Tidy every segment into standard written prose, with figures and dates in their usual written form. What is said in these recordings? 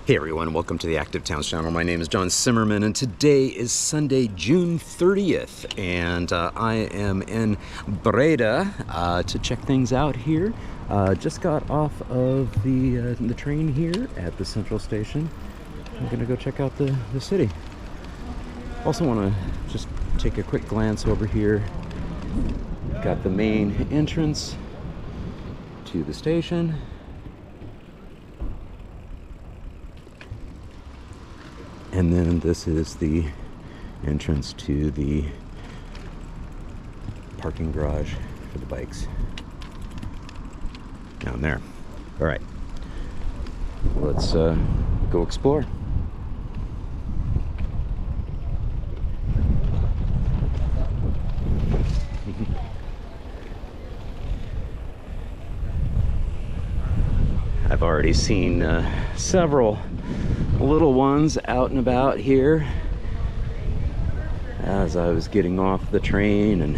Hey everyone, welcome to the Active Towns channel. My name is John Simmerman and today is Sunday, June 30th and I am in Breda to check things out here. Just got off of the train here at the central station. I'm gonna go check out the city. Also want to just take a quick glance over here. Got the main entrance to the station. And then this is the entrance to the parking garage for the bikes. Down there. All right, let's go explore. I've already seen several little ones out and about here as I was getting off the train and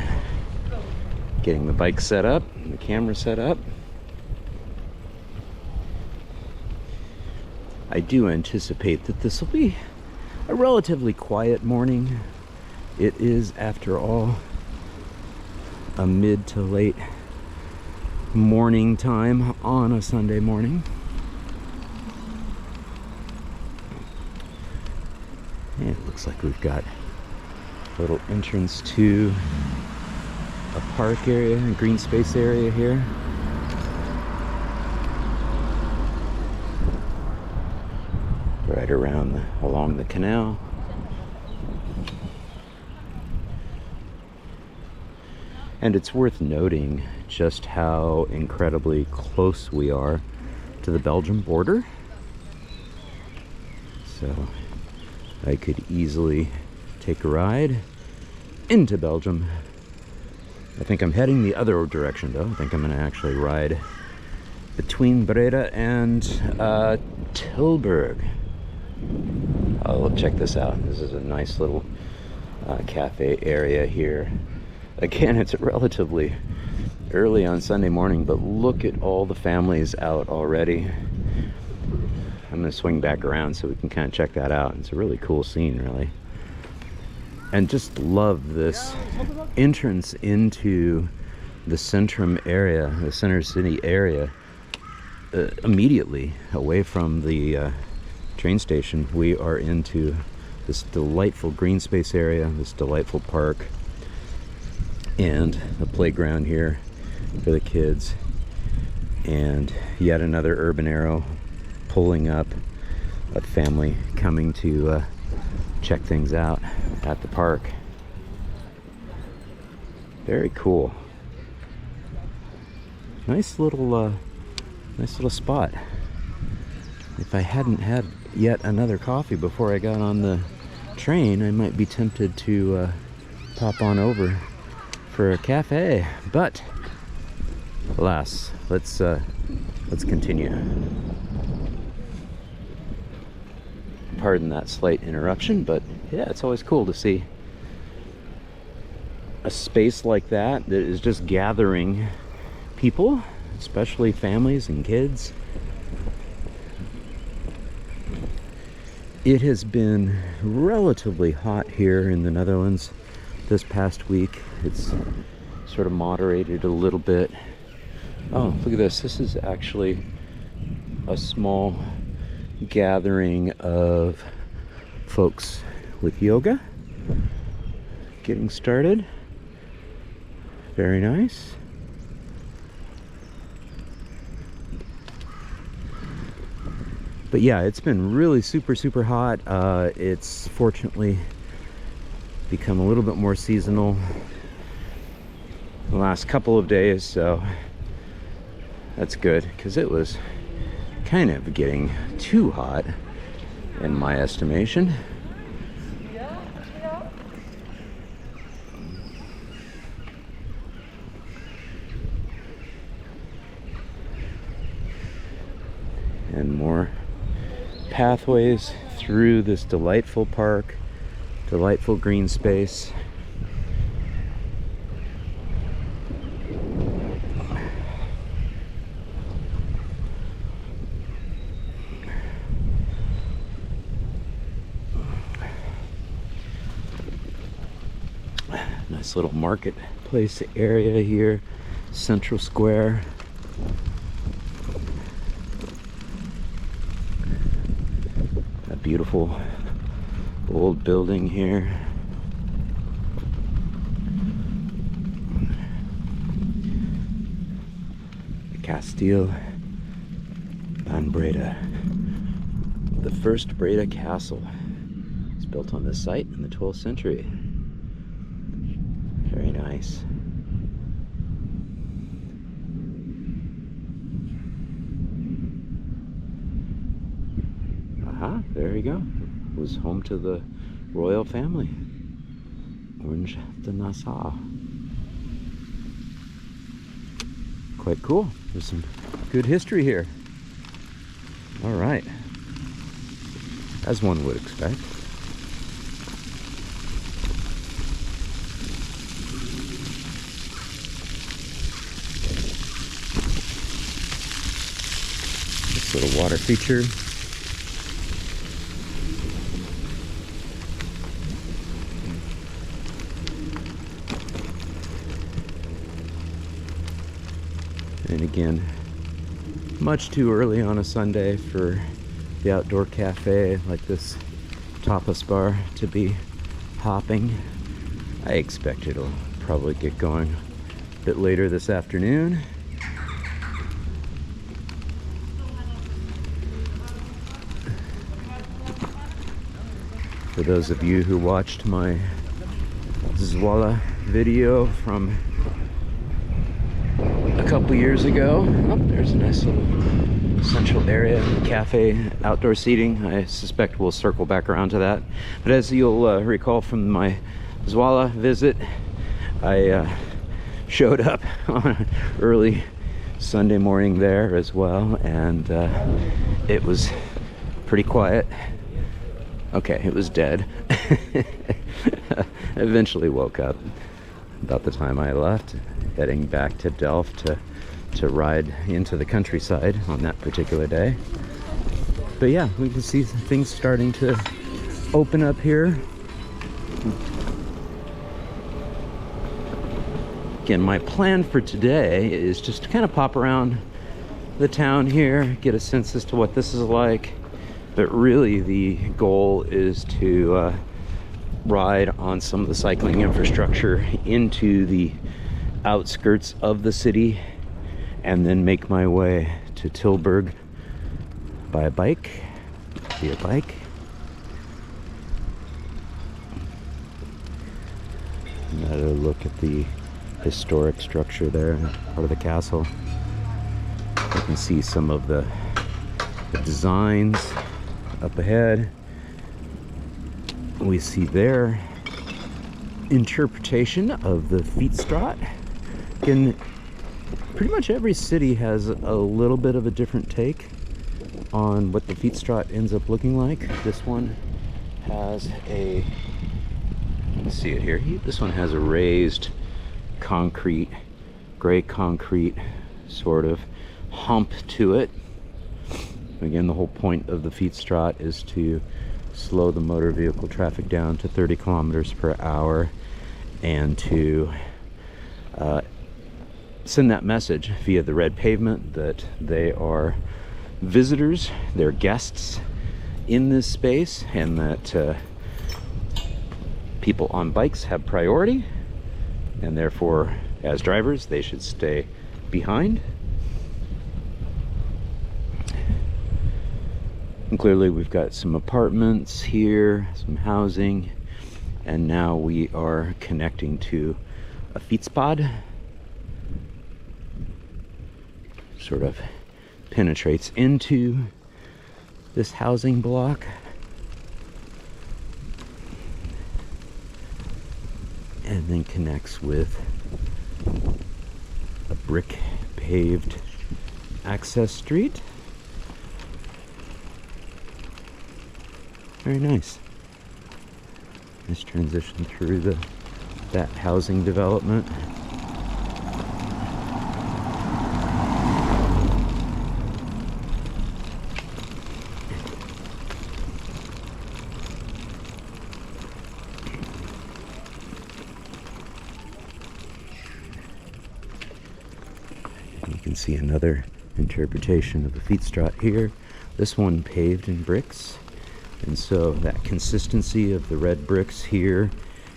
getting the bike set up and the camera set up. I do anticipate that this will be a relatively quiet morning. It is, after all, a mid to late morning time on a Sunday morning. And it looks like we've got a little entrance to a park area, a green space area here. Right around along the canal. And it's worth noting just how incredibly close we are to the Belgium border. So I could easily take a ride into Belgium. I think I'm heading the other direction though. I think I'm gonna actually ride between Breda and Tilburg. Oh, check this out. This is a nice little cafe area here. Again, it's relatively early on Sunday morning, but look at all the families out already. I'm gonna swing back around so we can kind of check that out. It's a really cool scene, really. And just love this entrance into the Centrum area, the center city area, immediately away from the train station. We are into this delightful green space area, this delightful park, and a playground here for the kids, and yet another urban arrow pulling up a family coming to check things out at the park. Very cool. Nice little spot. If I hadn't had yet another coffee before I got on the train, I might be tempted to pop on over for a cafe, but alas, let's continue. Pardon that slight interruption, but yeah, it's always cool to see a space like that that is just gathering people, especially families and kids. It has been relatively hot here in the Netherlands this past week. It's sort of moderated a little bit. Oh, look at this. This is actually a small gathering of folks with yoga getting started. Very nice. But yeah, it's been really super hot. It's fortunately become a little bit more seasonal the last couple of days, so that's good, because it was kind of getting too hot in my estimation. And more pathways through this delightful park, delightful green space. Nice little marketplace area here, Central Square. A beautiful old building here. The Cathedral and Breda. The first Breda castle was built on this site in the 12th century. Very nice. There you go. It was home to the royal family, Orange de Nassau. Quite cool. There's some good history here. All right, as one would expect. This little water feature. And again, much too early on a Sunday for the outdoor cafe like this tapas bar to be hopping. I expect it'll probably get going a bit later this afternoon. For those of you who watched my Zwala video from a couple years ago. Oh, there's a nice little central area, cafe, outdoor seating. I suspect we'll circle back around to that. But as you'll recall from my Zwala visit, I showed up on an early Sunday morning there as well, and it was pretty quiet. Okay, it was dead. Eventually woke up about the time I left, heading back to Delft to ride into the countryside on that particular day. But yeah, we can see things starting to open up here. Again, my plan for today is just to kind of pop around the town here, get a sense as to what this is like. But really the goal is to ride on some of the cycling infrastructure into the outskirts of the city and then make my way to Tilburg via bike. Another look at the historic structure there, part of the castle. You can see some of the designs up ahead. We see their interpretation of the Fietsstraat. Again, pretty much every city has a little bit of a different take on what the Fietsstraat ends up looking like. This one has a, let's see it here. This one has a raised concrete, gray concrete sort of hump to it. Again, the whole point of the Fietsstraat is to slow the motor vehicle traffic down to 30 kilometers per hour and to send that message via the red pavement that they are visitors, they're guests in this space, and that people on bikes have priority, and therefore as drivers they should stay behind. And clearly we've got some apartments here, some housing, and now we are connecting to a fietspad. Sort of penetrates into this housing block. And then connects with a brick paved access street. Very nice. Nice transition through that housing development. can see another interpretation of the Fietsstraat here. This one paved in bricks, and so that consistency of the red bricks here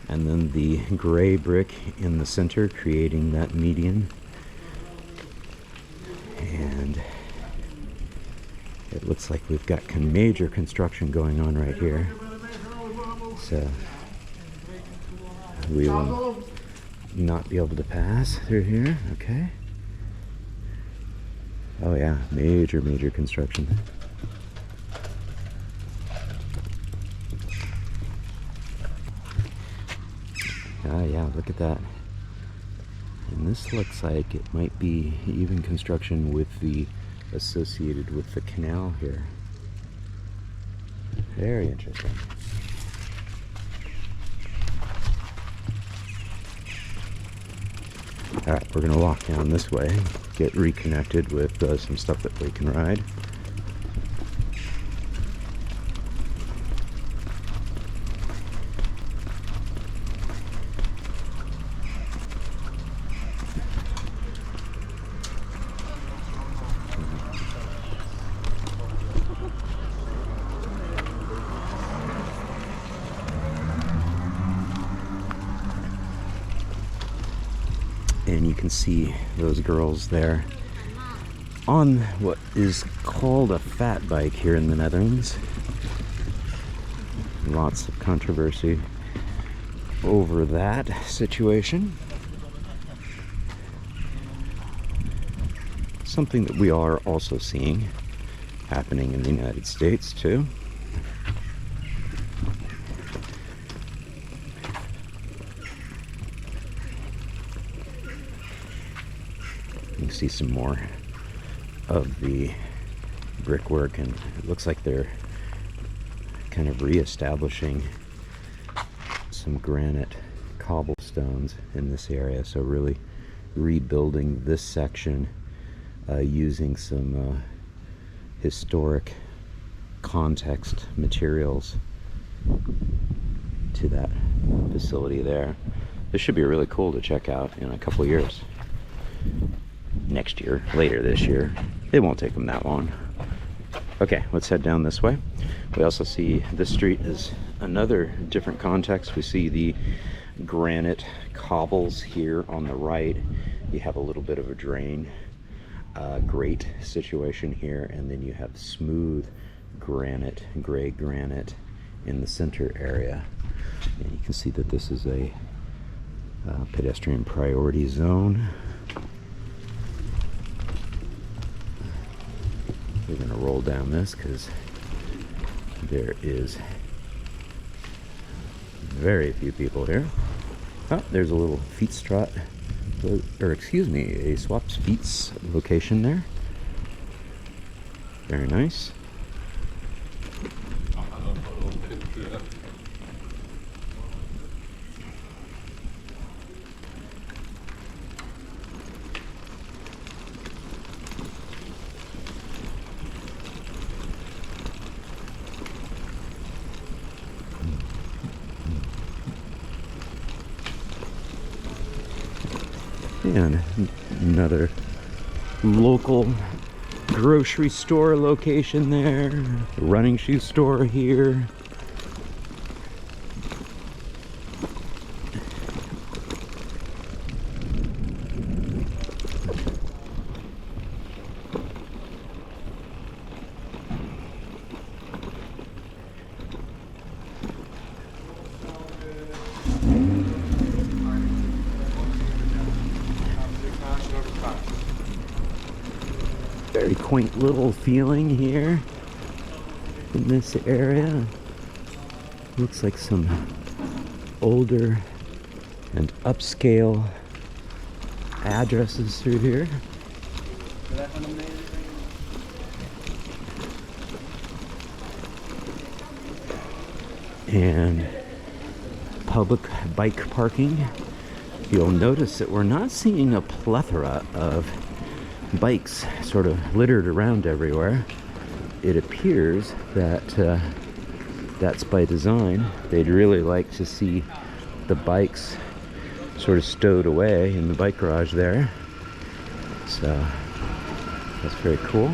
and then the gray brick in the center creating that median. And it looks like we've got major construction going on right here. So we will not be able to pass through here. Okay. Oh yeah, major construction. Ah yeah, look at that. And this looks like it might be even construction with the associated with the canal here. Very interesting. Alright, we're gonna walk down this way, get reconnected with some stuff that we can ride. And you can see those girls there on what is called a fat bike here in the Netherlands. Lots of controversy over that situation. Something that we are also seeing happening in the United States too. You can see some more of the brickwork, and it looks like they're kind of re-establishing some granite cobblestones in this area, so really rebuilding this section using some historic context materials to that facility there. This should be really cool to check out in a couple of years. Next year, later this year. It won't take them that long. Okay, let's head down this way. We also see this street is another different context. We see the granite cobbles here on the right. You have a little bit of a drain grate situation here, and then you have smooth granite, gray granite in the center area. And you can see that this is a pedestrian priority zone. We're going to roll down this because there is very few people here. Oh, there's a little Fietsstraat, or excuse me, a Swaps Fiets location there. Very nice. And another local grocery store location there, running shoe store here. Very quaint little feeling here in this area. Looks like some older and upscale addresses through here. And public bike parking. You'll notice that we're not seeing a plethora of bikes sort of littered around everywhere. It appears that that's by design. They'd really like to see the bikes sort of stowed away in the bike garage there. So That's very cool.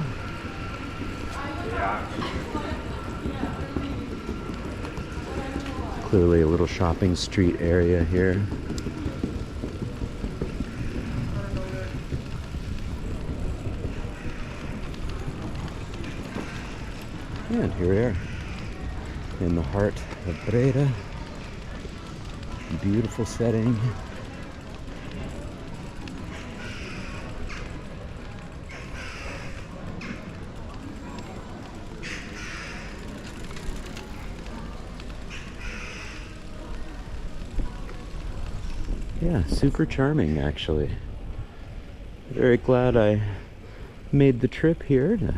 Clearly a little shopping street area here. And here we are in the heart of Breda. Beautiful setting. Yeah, super charming actually. Very glad I made the trip here to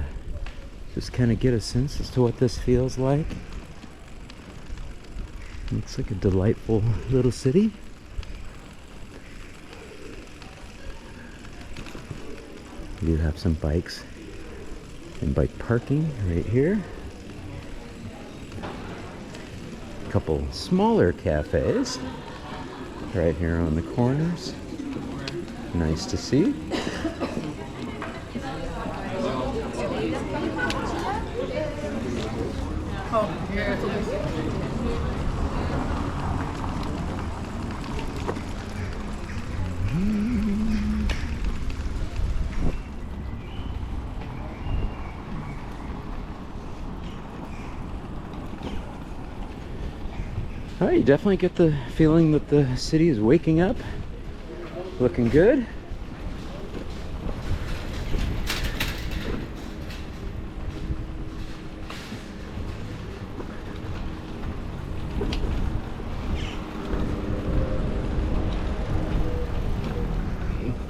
just kind of get a sense as to what this feels like. Looks like a delightful little city. We do have some bikes and bike parking right here. A couple smaller cafes right here on the corners. Nice to see. Oh, you definitely get the feeling that the city is waking up. Looking good.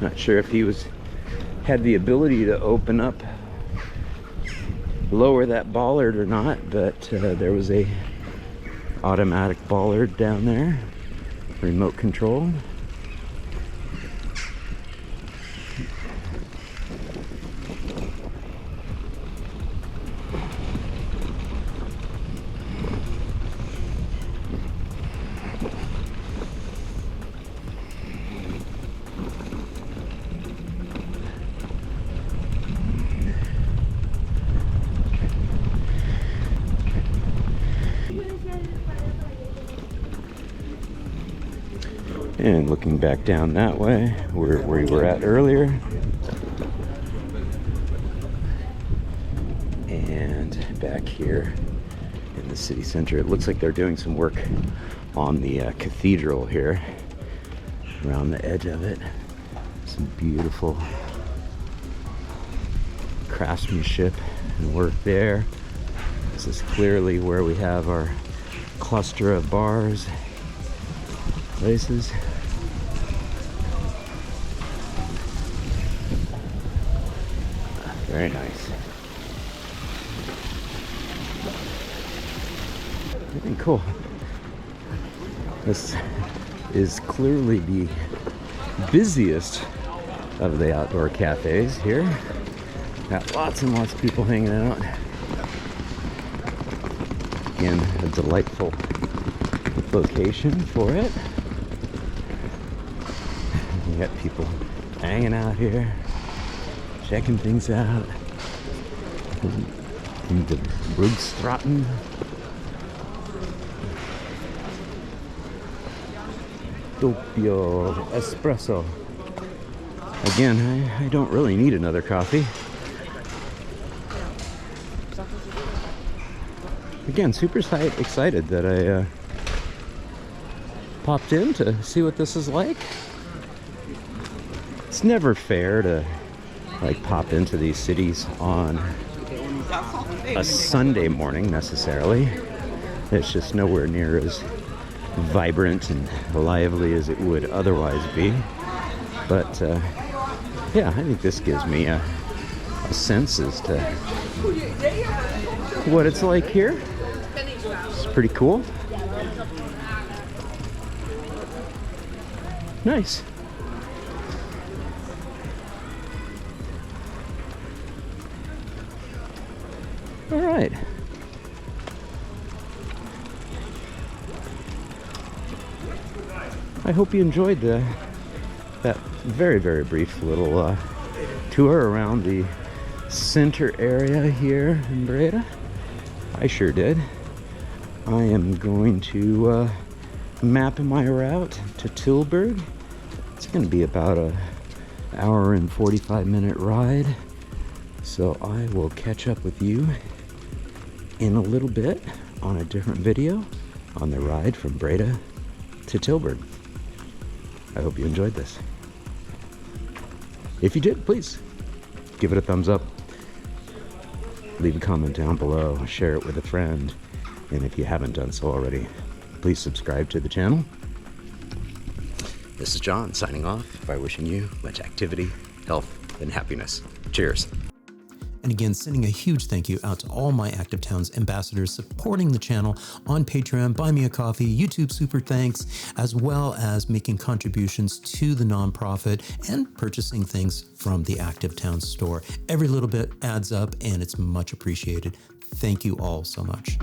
Not sure if he had the ability to open up, lower that bollard or not, but there was a automatic bollard down there, remote control. And looking back down that way, where we were at earlier. And back here in the city center, it looks like they're doing some work on the cathedral here, around the edge of it. Some beautiful craftsmanship and work there. This is clearly where we have our cluster of bars, places. Very nice. Very cool. This is clearly the busiest of the outdoor cafes here. Got lots and lots of people hanging out. Again, a delightful location for it. You got people hanging out here, checking things out. In the Brugstraten. Doppio espresso. Again, I don't really need another coffee. Again, super excited that I popped in to see what this is like. It's never fair to like pop into these cities on a Sunday morning necessarily. It's just nowhere near as vibrant and lively as it would otherwise be. But yeah, I think this gives me a sense as to what it's like here. It's pretty cool. Nice. All right. I hope you enjoyed that very, very brief little tour around the center area here in Breda. I sure did. I am going to map my route to Tilburg. It's going to be about an hour and 45-minute ride. So I will catch up with you in a little bit on a different video on the ride from Breda to Tilburg. I hope you enjoyed this. If you did, please give it a thumbs up. Leave a comment down below, share it with a friend, and if you haven't done so already, please subscribe to the channel. This is John signing off by wishing you much activity, health, and happiness. Cheers. And again, sending a huge thank you out to all my Active Towns ambassadors supporting the channel on Patreon, Buy Me a Coffee, YouTube Super Thanks, as well as making contributions to the nonprofit and purchasing things from the Active Towns store. Every little bit adds up and it's much appreciated. Thank you all so much.